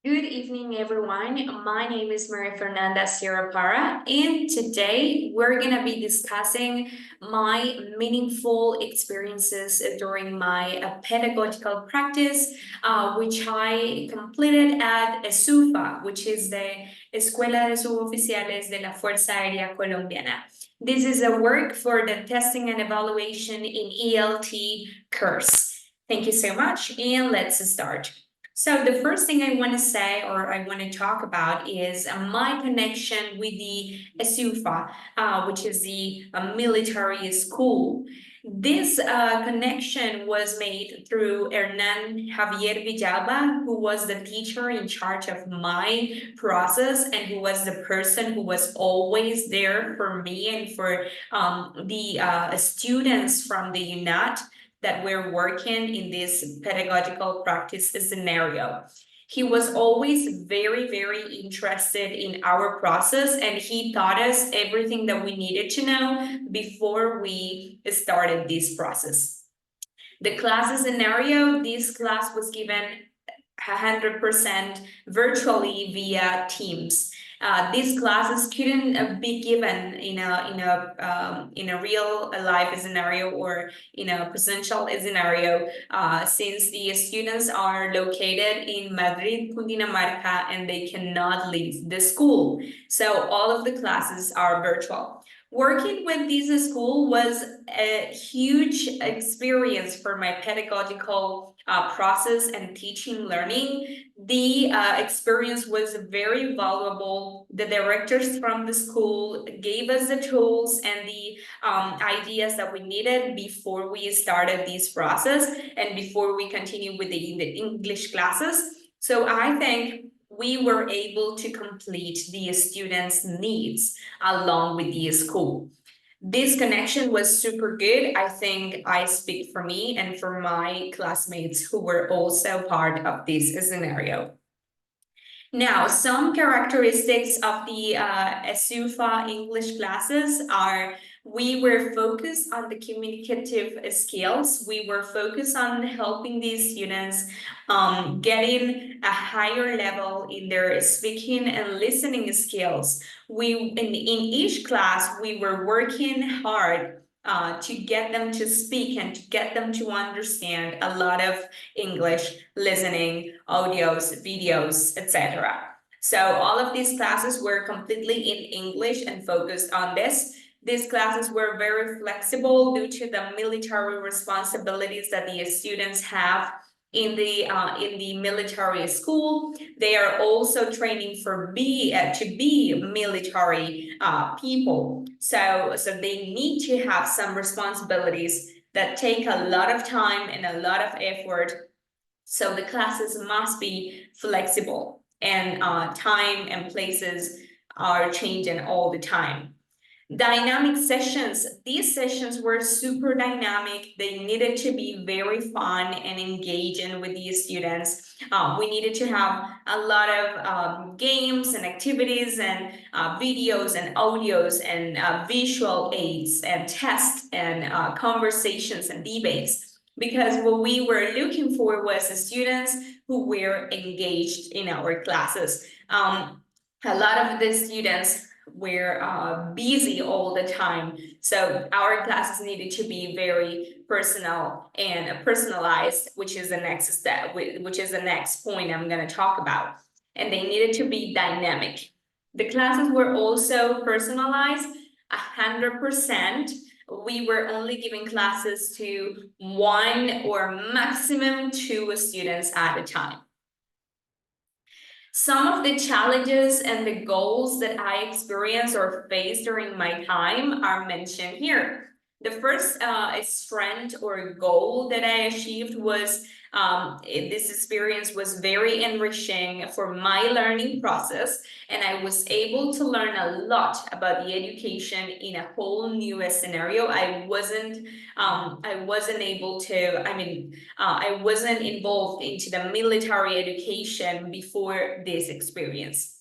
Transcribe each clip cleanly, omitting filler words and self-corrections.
Good evening, everyone. My name is Fernanda Parra, and today we're going to be discussing my meaningful experiences during my pedagogical practice, which I completed at ESUFA, which is the Escuela de Suboficiales de la Fuerza Aérea Colombiana. This is a work for the testing and evaluation in ELT course. Thank you so much, and let's start. So the first thing I want to say or I want to talk about is my connection with the ESUFA, which is the military school. This connection was made through Hernan Javier Villalba, who was the teacher in charge of my process and who was the person who was always there for me and for the students from the UNAT that we're working in this pedagogical practice scenario. He was always very, very interested in our process, and he taught us everything that we needed to know before we started this process. The class scenario, this class was given 100% virtually via Teams. These classes couldn't be given in a real life scenario or in a presential scenario, since the students are located in Madrid, Cundinamarca, and they cannot leave the school. So all of the classes are virtual. Working with this school was a huge experience for my pedagogical process and teaching learning. The experience was very valuable. The directors from the school gave us the tools and the ideas that we needed before we started this process and before we continued with the English classes. So I think we were able to complete the students' needs along with the school. This connection was super good. I think I speak for me and for my classmates who were also part of this scenario. Now, some characteristics of the ESUFA English classes are we were focused on the communicative skills. We were focused on helping these students getting a higher level in their speaking and listening skills. In each class, we were working hard to get them to speak and to get them to understand a lot of English, listening, audios, videos, etc. So all of these classes were completely in English and focused on this. These classes were very flexible due to the military responsibilities that the students have in the military school. They are also training to be military people. So they need to have some responsibilities that take a lot of time and a lot of effort. So the classes must be flexible, and time and places are changing all the time. Dynamic sessions. These sessions were super dynamic. They needed to be very fun and engaging with the students. We needed to have a lot of games and activities and videos and audios and visual aids and tests and conversations and debates. Because what we were looking for was students who were engaged in our classes. A lot of the students were busy all the time. So our classes needed to be very personal and personalized, which is the next step, which is the next point I'm going to talk about. And they needed to be dynamic. The classes were also personalized 100%. We were only giving classes to 1 or maximum 2 students at a time. Some of the challenges and the goals that I experienced or faced during my time are mentioned here. The first strength or goal that I achieved was this experience was very enriching for my learning process, and I was able to learn a lot about the education in a whole new scenario. I wasn't able to, I wasn't involved into the military education before this experience.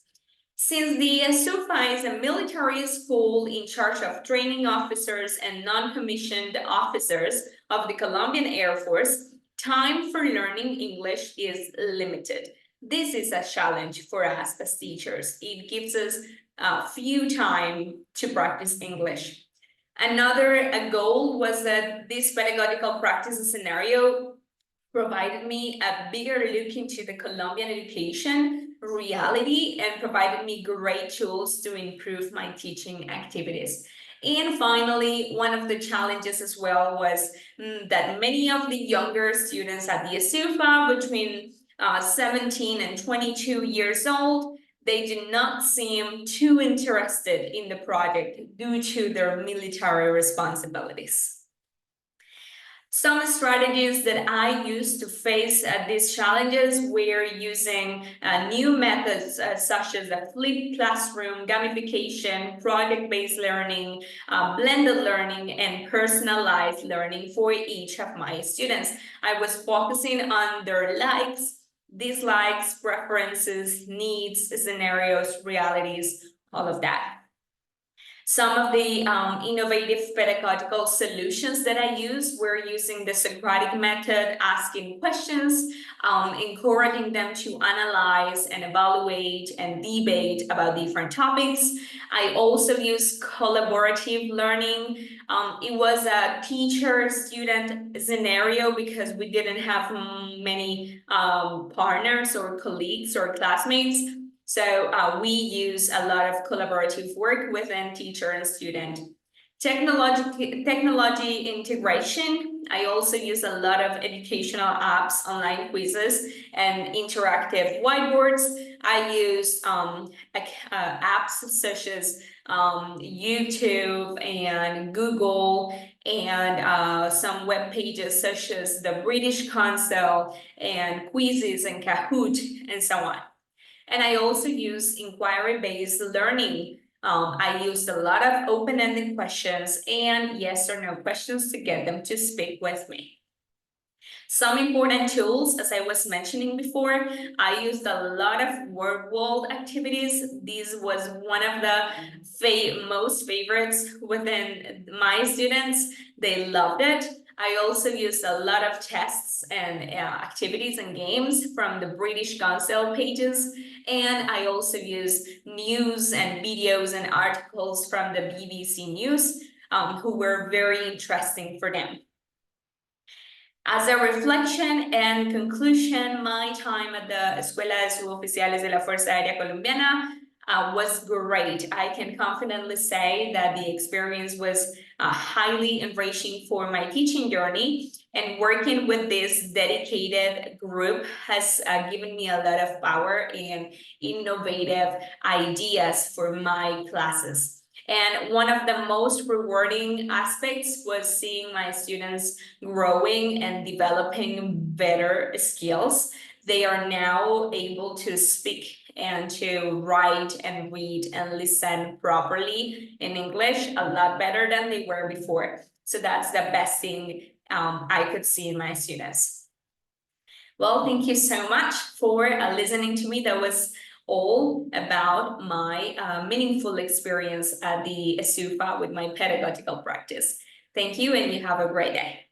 Since the SUFA is a military school in charge of training officers and non-commissioned officers of the Colombian Air Force, time for learning English is limited. This is a challenge for us as teachers. It gives us a few time to practice English. Another goal was that this pedagogical practice scenario provided me a bigger look into the Colombian education reality and provided me great tools to improve my teaching activities. And finally, one of the challenges as well was that many of the younger students at the ESUFA, between 17 and 22 years old, they do not seem too interested in the project due to their military responsibilities. Some strategies that I use to face these challenges were using new methods such as a flipped classroom, gamification, project-based learning, blended learning, and personalized learning for each of my students. I was focusing on their likes, dislikes, preferences, needs, scenarios, realities, all of that. Some of the innovative pedagogical solutions that I use were using the Socratic method, asking questions, encouraging them to analyze and evaluate and debate about different topics. I also use collaborative learning. It was a teacher-student scenario because we didn't have many partners or colleagues or classmates. So we use a lot of collaborative work within teacher and student. Technology integration. I also use a lot of educational apps, online quizzes, and interactive whiteboards. I use apps such as YouTube and Google, and some web pages such as the British Council and quizzes and Kahoot and so on. And I also use inquiry-based learning. I used a lot of open-ended questions and yes or no questions to get them to speak with me. Some important tools, as I was mentioning before, I used a lot of word world activities. This was one of the most favorites within my students. They loved it. I also used a lot of tests and activities and games from the British Council pages. And I also use news and videos and articles from the BBC News, who were very interesting for them. As a reflection and conclusion, my time at the Escuela de Suboficiales de la Fuerza Aérea Colombiana was great. I can confidently say that the experience was highly enriching for my teaching journey, and working with this dedicated group has given me a lot of power and innovative ideas for my classes. And one of the most rewarding aspects was seeing my students growing and developing better skills. They are now able to speak and to write and read and listen properly in English a lot better than they were before. So that's the best thing I could see in my students. Well, thank you so much for listening to me. That was all about my meaningful experience at the ESUFA with my pedagogical practice. Thank you, and you have a great day.